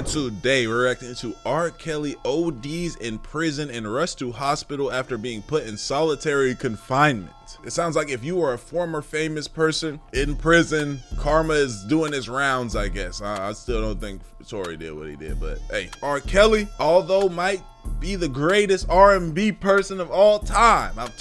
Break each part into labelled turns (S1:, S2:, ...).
S1: And today we're reacting to R. Kelly ODs in prison and rushed to hospital after being put in solitary confinement. It sounds like if you were a former famous person in prison, karma is doing its rounds, I guess. I still don't think Tory did what he did, but hey, R. Kelly, although might be the greatest R&B person of all time, I'm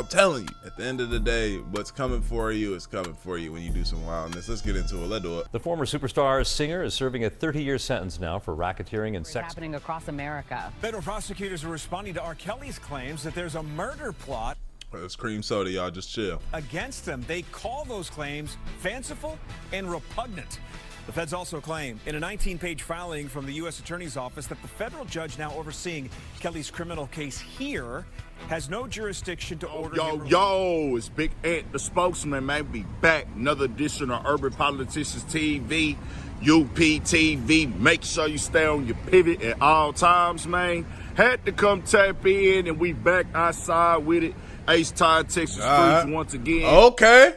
S1: telling you, at the end of the day, what's coming for you is coming for you when you do some wildness. Let's get into it. Let's do it.
S2: The former superstar singer is serving a 30-year sentence now for racketeering and sex.
S3: Happening across America.
S4: Federal prosecutors are responding to R. Kelly's claims that there's a murder plot.
S1: It's cream soda, y'all. Just chill.
S4: Against him. They call those claims fanciful and repugnant. The feds also claim in a 19-page filing from the U.S. Attorney's Office that the federal judge now overseeing Kelly's criminal case here has no jurisdiction to order him.
S5: Yo, it's Big Ant, the spokesman, man. Be back. Another edition of Urban Politicians TV, UPTV. Make sure you stay on your pivot at all times, man. Had to come tap in, and we back outside with it. H-Time, Texas Streets once again.
S1: Okay.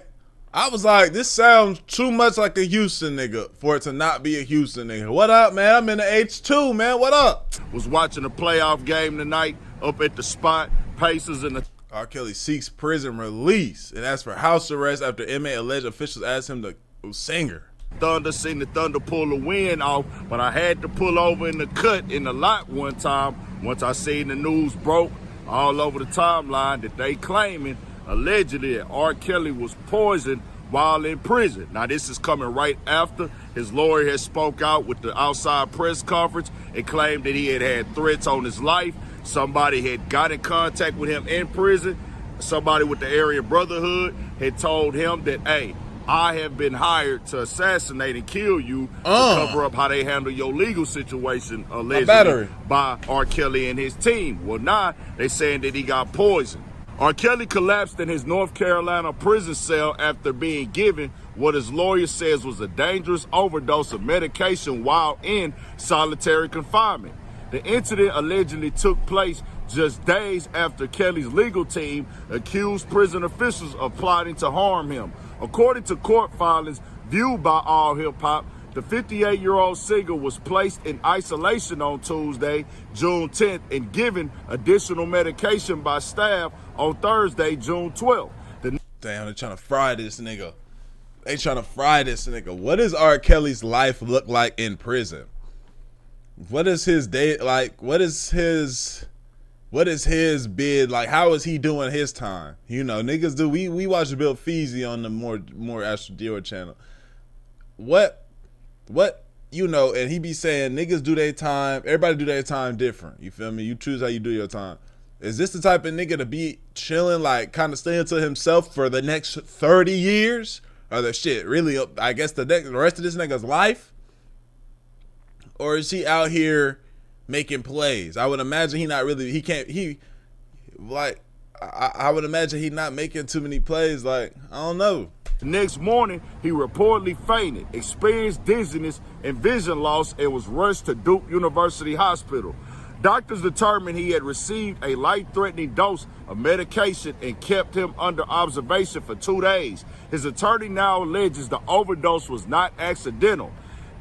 S1: I was like, this sounds too much like a Houston nigga for it to not be a Houston nigga. What up, man? I'm in the H2, man. What up?
S5: Was watching a playoff game tonight up at the spot. Pacers and the...
S1: R. Kelly seeks prison release and asks for house arrest after inmate alleged officials asked him to sing her.
S5: Thunder, seen the Thunder pull the wind off, but I had to pull over in the cut in the lot one time. Once I seen the news broke all over the timeline that they claiming allegedly that R. Kelly was poisoned while in prison. Now this is coming right after his lawyer has spoke out with the outside press conference and claimed that he had threats on his life. Somebody had got in contact with him in prison. Somebody with the Aryan Brotherhood had told him that, hey, I have been hired to assassinate and kill you to cover up how they handle your legal situation, allegedly, by R. Kelly and his team. Well, now they saying that he got poisoned. R. Kelly collapsed in his North Carolina prison cell after being given what his lawyer says was a dangerous overdose of medication while in solitary confinement. The incident allegedly took place just days after Kelly's legal team accused prison officials of plotting to harm him. According to court filings viewed by All Hip Hop, the 58-year-old singer was placed in isolation on Tuesday, June 10th, and given additional medication by staff on Thursday, June 12th.
S1: Damn, they're trying to fry this nigga. They trying to fry this nigga. What does R. Kelly's life look like in prison? What is his day like? What is his bid like? How is he doing his time? You know, niggas do. We watch Bill Feezy on the more Astral Dior channel. What you know, and he be saying niggas do their time. Everybody do their time different. You feel me? You choose how you do your time. Is this the type of nigga to be chilling, like kind of staying to himself for the next 30 years? Or the shit really, I guess the rest of this nigga's life? Or is he out here making plays? I would imagine I would imagine he not making too many plays. Like, I don't know.
S5: The next morning, he reportedly fainted, experienced dizziness and vision loss, and was rushed to Duke University Hospital. Doctors determined he had received a life-threatening dose of medication and kept him under observation for 2 days. His attorney now alleges the overdose was not accidental.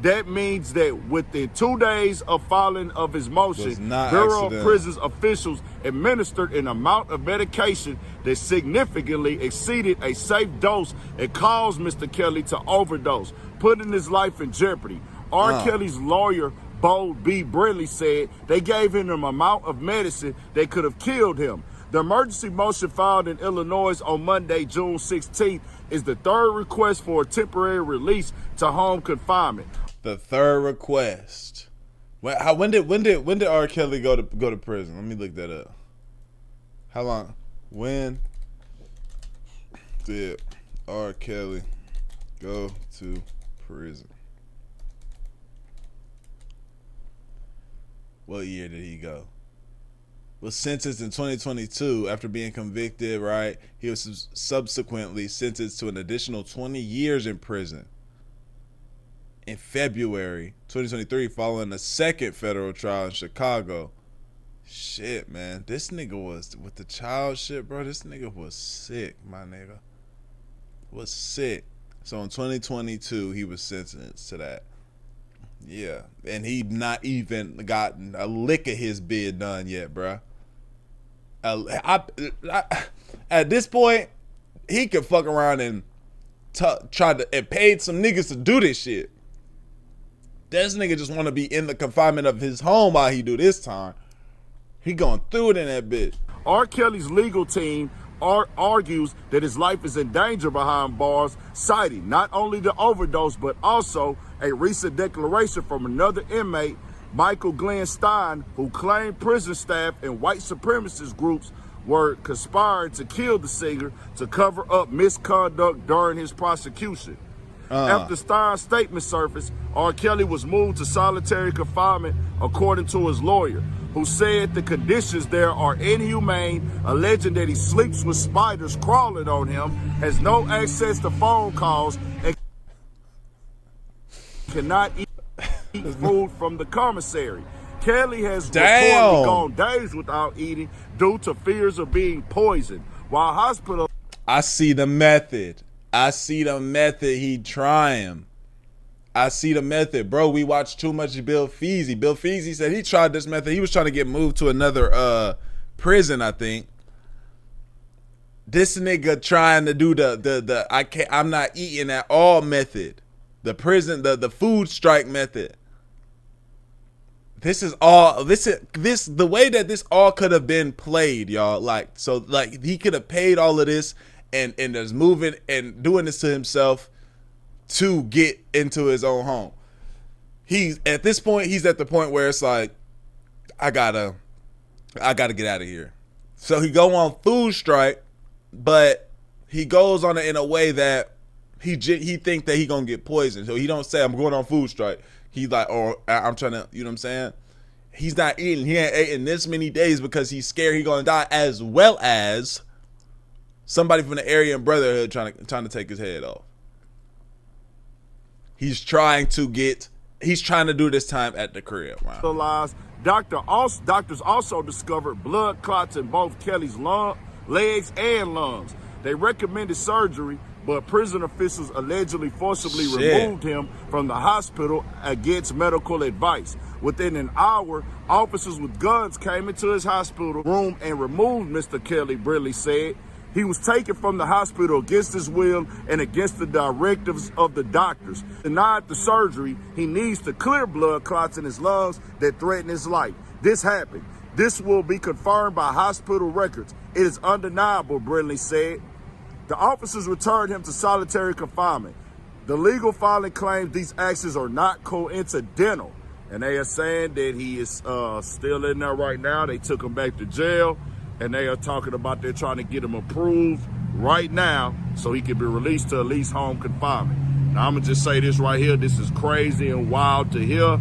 S5: That means that within 2 days of filing of his motion, Bureau of Prisons officials administered an amount of medication that significantly exceeded a safe dose and caused Mr. Kelly to overdose, putting his life in jeopardy. R. Kelly's lawyer, Bold B. Brinley, said they gave him an amount of medicine that could have killed him. The emergency motion filed in Illinois on Monday, June 16th, is the third request for a temporary release to home confinement.
S1: The third request. When did R. Kelly go to prison? Let me look that up. How long? When did R. Kelly go to prison? What year did he go? Was sentenced in 2022 after being convicted, right? He was subsequently sentenced to an additional 20 years in prison in February 2023 following a second federal trial in Chicago. Shit, man. This nigga was, with the child shit, bro, this nigga was sick, my nigga. Was sick. So in 2022, he was sentenced to that. Yeah, and he not even gotten a lick of his bid done yet, bruh. At this point, he could fuck around and try to and paid some niggas to do this shit. This nigga just want to be in the confinement of his home while he do this time. He going through it in that bitch.
S5: R. Kelly's legal team argues that his life is in danger behind bars, citing not only the overdose, but also a recent declaration from another inmate, Michael Glenn Stein, who claimed prison staff and white supremacist groups were conspiring to kill the singer to cover up misconduct during his prosecution. After Stein's statement surfaced, R. Kelly was moved to solitary confinement, according to his lawyer, who said the conditions there are inhumane, alleging that he sleeps with spiders crawling on him, has no access to phone calls, and cannot eat food from the commissary. Kelly has reportedly gone days without eating due to fears of being poisoned, while hospital.
S1: I see the method. He trying. I see the method. Bro, we watched too much of Bill Feasy. Bill Feasy said he tried this method. He was trying to get moved to another prison, I think. This nigga trying to do the I'm not eating at all method. The prison, the food strike method. This is the way that this all could have been played, y'all. Like he could have paid all of this and is moving and doing this to himself to get into his own home. He's at this point, he's at the point where it's like, I gotta get out of here. So he go on food strike, but he goes on it in a way that he think that he gonna get poisoned. So he don't say I'm going on food strike. He's like, or I'm trying to, you know what I'm saying? He's not eating. He ain't eating this many days because he's scared he's gonna die, as well as somebody from the Aryan Brotherhood trying to take his head off. He's trying to do this time at the crib. Wow.
S5: Doctors also discovered blood clots in both Kelly's legs and lungs. They recommended surgery, but prison officials allegedly forcibly removed him from the hospital against medical advice. Within an hour, officers with guns came into his hospital room and removed Mr. Kelly, Brindley said. He was taken from the hospital against his will and against the directives of the doctors. Denied the surgery, he needs to clear blood clots in his lungs that threaten his life. This happened. This will be confirmed by hospital records. It is undeniable, Brindley said. The officers returned him to solitary confinement. The legal filing claims these actions are not coincidental. And they are saying that he is still in there right now. They took him back to jail. And they are talking about they're trying to get him approved right now so he can be released to at least home confinement. Now, I'm going to just say this right here. This is crazy and wild to hear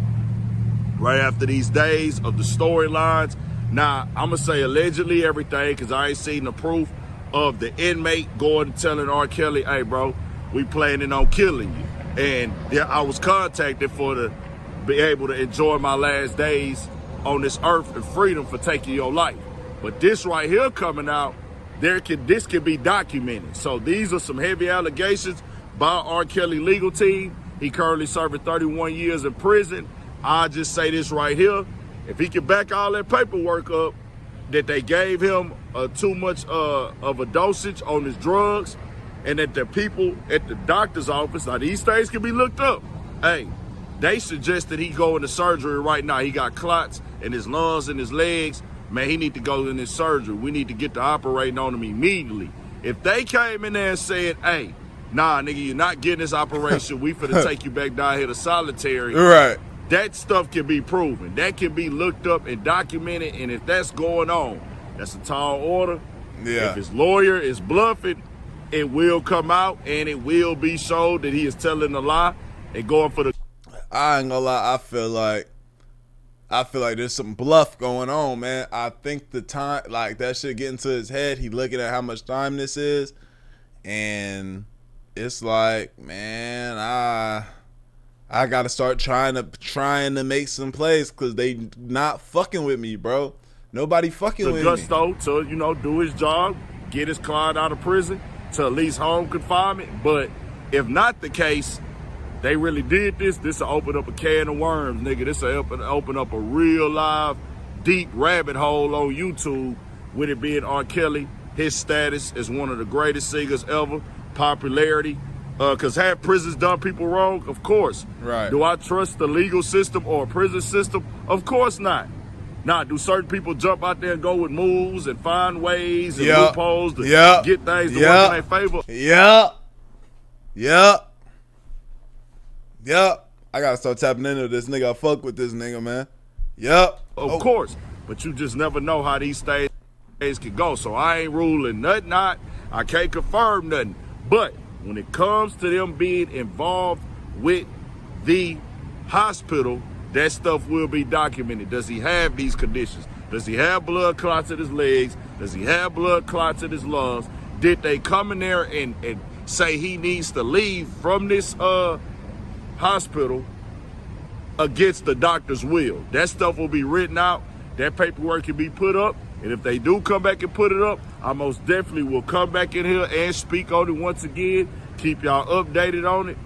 S5: right after these days of the storylines. Now, I'm going to say allegedly everything because I ain't seen the proof of the inmate going and telling R. Kelly, hey, bro, we planning on killing you. And yeah, I was contacted to be able to enjoy my last days on this earth and freedom for taking your life. But this right here coming out, this can be documented. So these are some heavy allegations by R. Kelly legal team. He currently serving 31 years in prison. I just say this right here. If he can back all that paperwork up that they gave him too much of a dosage on his drugs, and that the people at the doctor's office, now these things can be looked up. Hey, they suggested he go into surgery right now. He got clots in his lungs and his legs. Man, he need to go in his surgery. We need to get to operating on him immediately. If they came in there and said, hey, nah, nigga, you're not getting this operation. We finna take you back down here to solitary.
S1: Right.
S5: That stuff can be proven. That can be looked up and documented. And if that's going on, that's a tall order.
S1: Yeah.
S5: If his lawyer is bluffing, it will come out and it will be showed that he is telling a lie and going for the.
S1: I ain't gonna lie. I feel like there's some bluff going on, man. I think the time, like, that shit get into his head. He looking at how much time this is, and it's like, man, I gotta start trying to make some plays because they not fucking with me, bro. Nobody fucking with me.
S5: Gusto to, do his job, get his client out of prison to at least home confinement. But if not the case, they really did this will open up a can of worms, nigga. This will open up a real live, deep rabbit hole on YouTube with it being R. Kelly, his status as one of the greatest singers ever, popularity. Because have prisons done people wrong? Of course.
S1: Right.
S5: Do I trust the legal system or a prison system? Of course not. Now, do certain people jump out there and go with moves and find ways and loopholes to get things to work in their favor?
S1: I gotta start tapping into this nigga. I fuck with this nigga, man.
S5: Of course. But you just never know how these things can go. So I ain't ruling nothing out. I can't confirm nothing. But when it comes to them being involved with the hospital, that stuff will be documented. Does he have these conditions? Does he have blood clots in his legs? Does he have blood clots in his lungs? Did they come in there and say he needs to leave from this hospital against the doctor's will? That stuff will be written out. That paperwork can be put up. And if they do come back and put it up, I most definitely will come back in here and speak on it once again. Keep y'all updated on it.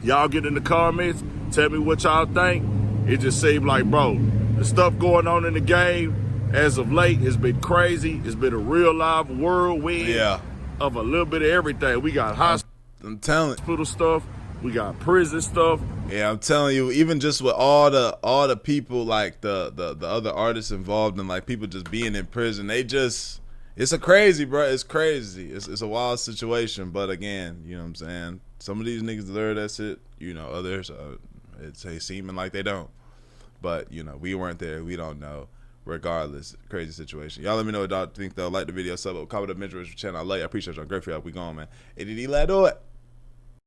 S5: Y'all get in the comments. Tell me what y'all think. It just seemed like, bro, the stuff going on in the game as of late has been crazy. It's been a real live whirlwind of a little bit of everything. We got hospital stuff. We got prison stuff.
S1: Yeah, I'm telling you, even just with all the people, like the other artists involved and like people just being in prison, it's a crazy, bro. It's crazy. It's a wild situation. But again, you know what I'm saying? Some of these niggas deserve that shit. You know, others, it's seeming like they don't. But, you know, we weren't there. We don't know. Regardless, crazy situation. Y'all let me know what y'all think, though. Like the video, sub, comment, mention, channel. I love you. I appreciate y'all. Great for y'all. We going, man. ADD, let do it.